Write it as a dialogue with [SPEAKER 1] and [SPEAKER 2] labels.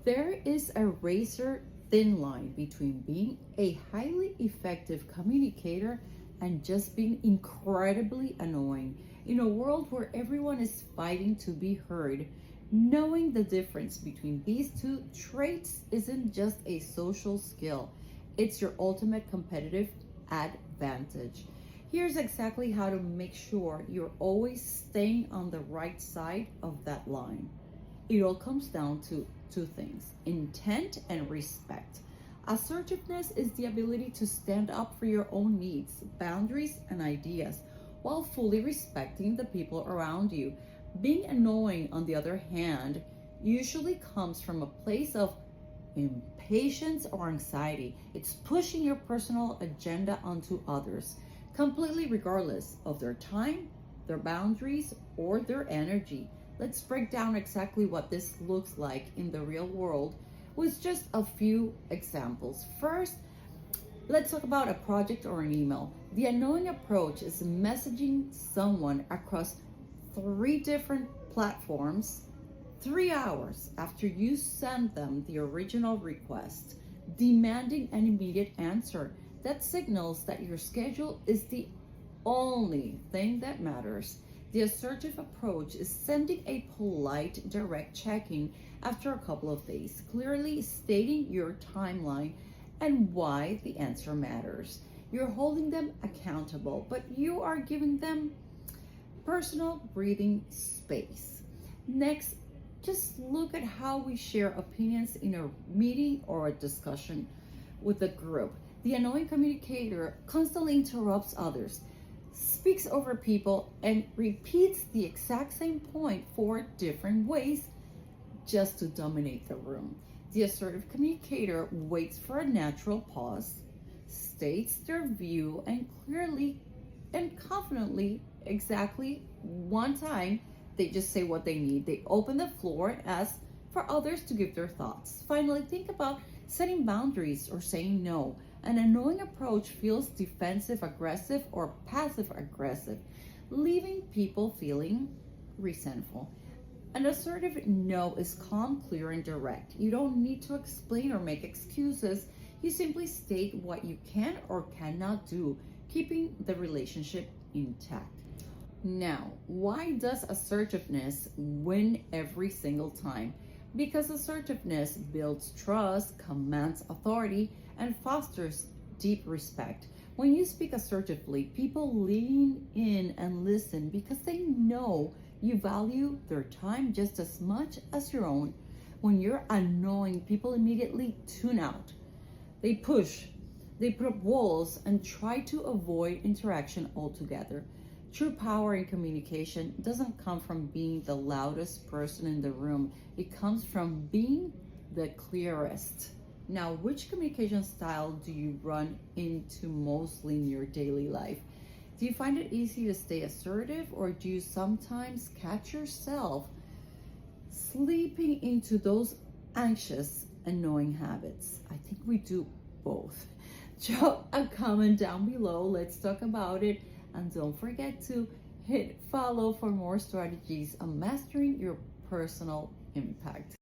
[SPEAKER 1] There is a razor thin line between being a highly effective communicator and just being incredibly annoying. In a world where everyone is fighting to be heard, knowing the difference between these two traits isn't just a social skill, it's your ultimate competitive advantage. Here's exactly how to make sure you're always staying on the right side of that line. It all comes down to two things: intent and respect. Assertiveness is the ability to stand up for your own needs, boundaries, and ideas while fully respecting the people around you. Being annoying, on the other hand, usually comes from a place of impatience or anxiety. It's pushing your personal agenda onto others, completely regardless of their time, their boundaries, or their energy. Let's break down exactly what this looks like in the real world with just a few examples. First, let's talk about a project or an email. The annoying approach is messaging someone across 3 different platforms 3 hours after you send them the original request, demanding an immediate answer. That signals that your schedule is the only thing that matters. The assertive approach is sending a polite, direct check-in after a couple of days, clearly stating your timeline and why the answer matters. You're holding them accountable, but you are giving them personal breathing space. Next, just look at how we share opinions in a meeting or a discussion with a group. The annoying communicator constantly interrupts others, speaks over people, and repeats the exact same point 4 different ways just to dominate the room. The assertive communicator waits for a natural pause, states their view, and clearly and confidently exactly one time. They just say what they need. They open the floor and ask for others to give their thoughts. Finally, think about setting boundaries or saying no. An annoying approach feels defensive aggressive or passive aggressive, leaving people feeling resentful. An assertive no is calm, clear, and direct. You don't need to explain or make excuses. You simply state what you can or cannot do, keeping the relationship intact. Now, why does assertiveness win every single time? Because assertiveness builds trust, commands authority, and fosters deep respect. When you speak assertively, people lean in and listen because they know you value their time just as much as your own. When you're annoying, people immediately tune out. They push, they put up walls, and try to avoid interaction altogether. True power in communication doesn't come from being the loudest person in the room. It comes from being the clearest. Now, which communication style do you run into mostly in your daily life? Do you find it easy to stay assertive, or do you sometimes catch yourself slipping into those anxious, annoying habits? I think we do both. Drop a comment down below. Let's talk about it. And don't forget to hit follow for more strategies on mastering your personal impact.